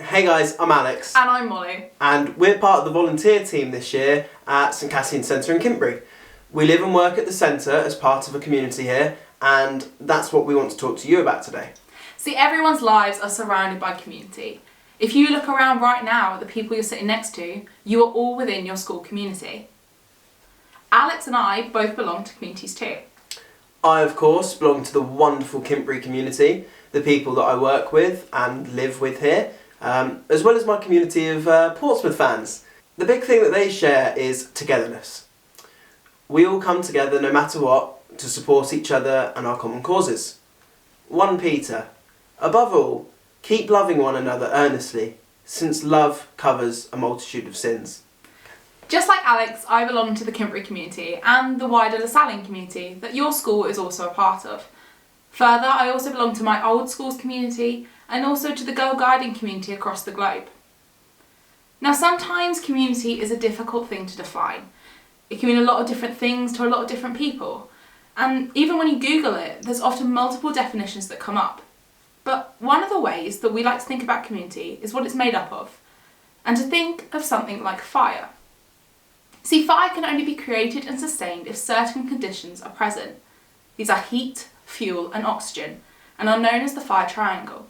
Hey guys, I'm Alex. And I'm Mollie. And we're part of the volunteer team this year at St Cassian Centre in Kintbury. We live and work at the centre as part of a community here, and that's what we want to talk to you about today. See, everyone's lives are surrounded by community. If you look around right now at the people you're sitting next to, you are all within your school community. Alex and I both belong to communities too. I, of course, belong to the wonderful Kintbury community, the people that I work with and live with here, as well as my community of Portsmouth fans. The big thing that they share is togetherness. We all come together no matter what to support each other and our common causes. 1 Peter, above all, keep loving one another earnestly, since love covers a multitude of sins. Just like Alex, I belong to the Kintbury community and the wider LaSallian community that your school is also a part of. Further, I also belong to my old school's community and also to the Girl Guiding community across the globe. Now, sometimes community is a difficult thing to define. It can mean a lot of different things to a lot of different people. And even when you Google it, there's often multiple definitions that come up. But one of the ways that we like to think about community is what it's made up of, and to think of something like fire. See, fire can only be created and sustained if certain conditions are present. These are heat, fuel and oxygen, and are known as the fire triangle.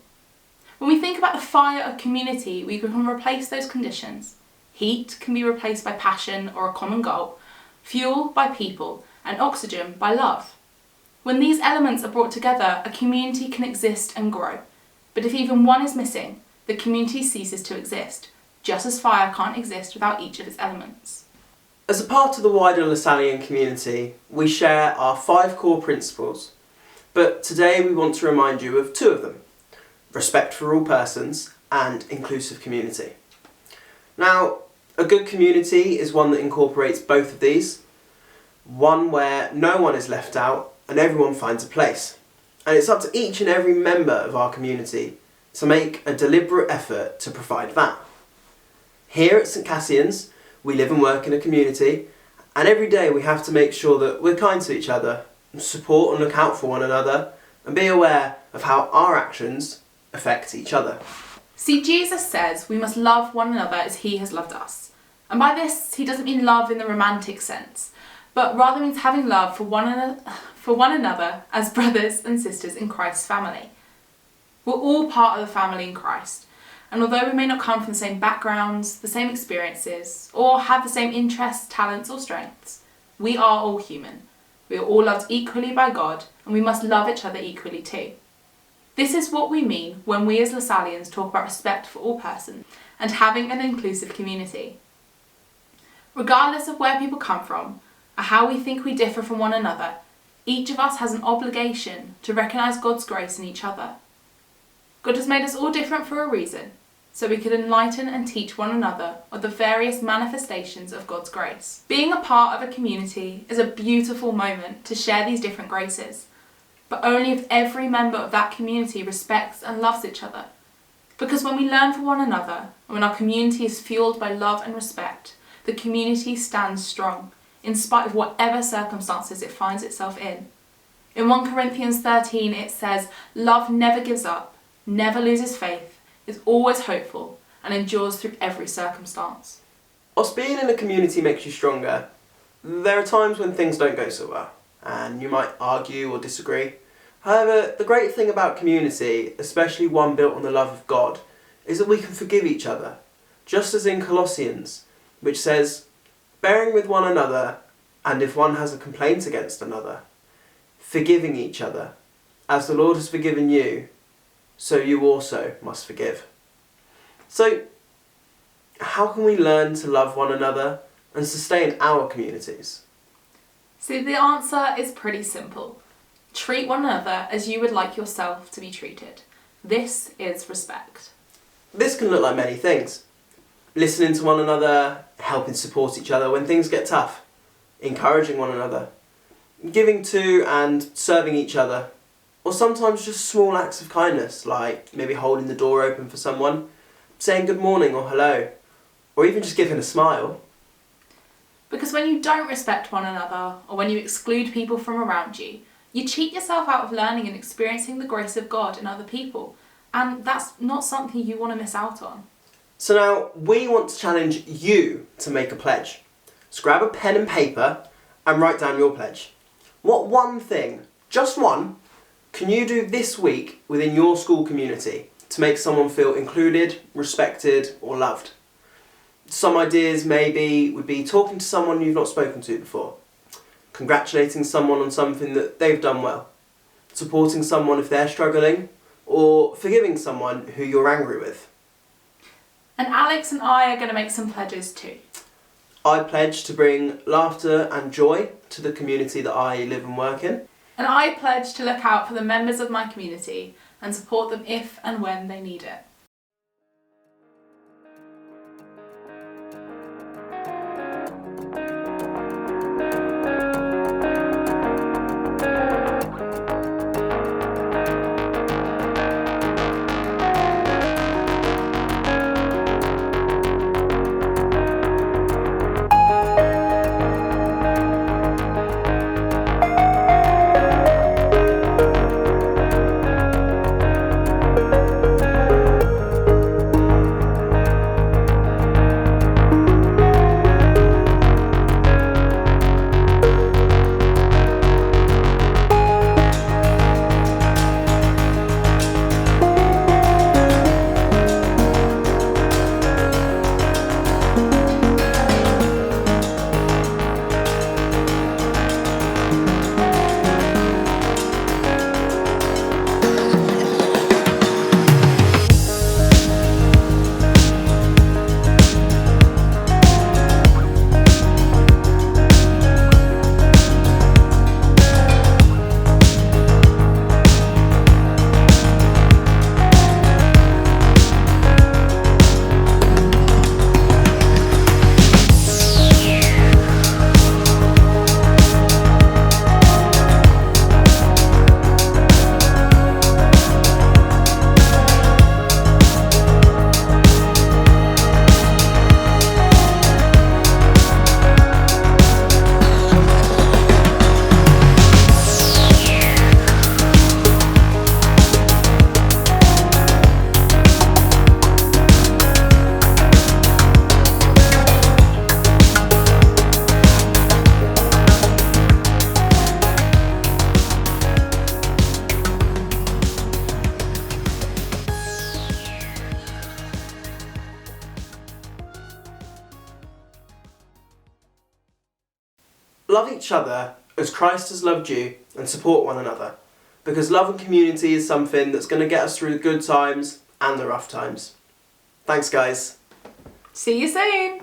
When we think about the fire of community, we can replace those conditions. Heat can be replaced by passion or a common goal, fuel by people, and oxygen by love. When these elements are brought together, a community can exist and grow. But if even one is missing, the community ceases to exist, just as fire can't exist without each of its elements. As a part of the wider LaSallian community, we share our 5 core principles, but today we want to remind you of 2 of them: respect for all persons and inclusive community. Now, a good community is one that incorporates both of these, one where no one is left out and everyone finds a place. And it's up to each and every member of our community to make a deliberate effort to provide that. Here at St Cassian's, we live and work in a community, and every day we have to make sure that we're kind to each other, support and look out for one another, and be aware of how our actions affect each other. See, Jesus says we must love one another as he has loved us. And by this, he doesn't mean love in the romantic sense, but rather means having love for one another as brothers and sisters in Christ's family. We're all part of the family in Christ. And although we may not come from the same backgrounds, the same experiences, or have the same interests, talents or strengths, we are all human. We are all loved equally by God, and we must love each other equally too. This is what we mean when we as LaSallians talk about respect for all persons and having an inclusive community. Regardless of where people come from, or how we think we differ from one another, each of us has an obligation to recognise God's grace in each other. God has made us all different for a reason, so we can enlighten and teach one another of the various manifestations of God's grace. Being a part of a community is a beautiful moment to share these different graces, but only if every member of that community respects and loves each other. Because when we learn from one another, and when our community is fueled by love and respect, the community stands strong, in spite of whatever circumstances it finds itself in. In 1 Corinthians 13 it says, "Love never gives up, never loses faith, is always hopeful, and endures through every circumstance." Whilst being in a community makes you stronger, there are times when things don't go so well, and you might argue or disagree. However, the great thing about community, especially one built on the love of God, is that we can forgive each other, just as in Colossians, which says, "Bearing with one another, and if one has a complaint against another, forgiving each other, as the Lord has forgiven you, so you also must forgive." So, how can we learn to love one another and sustain our communities? See, the answer is pretty simple. Treat one another as you would like yourself to be treated. This is respect. This can look like many things. Listening to one another, helping support each other when things get tough, encouraging one another, giving to and serving each other, or sometimes just small acts of kindness, like maybe holding the door open for someone, saying good morning or hello, or even just giving a smile. Because when you don't respect one another, or when you exclude people from around you, you cheat yourself out of learning and experiencing the grace of God in other people, and that's not something you want to miss out on. So now we want to challenge you to make a pledge. So grab a pen and paper and write down your pledge. What one thing, just one, can you do this week within your school community to make someone feel included, respected or loved? Some ideas maybe would be talking to someone you've not spoken to before, congratulating someone on something that they've done well, supporting someone if they're struggling, or forgiving someone who you're angry with. And Alex and I are going to make some pledges too. I pledge to bring laughter and joy to the community that I live and work in. And I pledge to look out for the members of my community and support them if and when they need it. Love each other as Christ has loved you and support one another, because love and community is something that's going to get us through the good times and the rough times. Thanks guys. See you soon!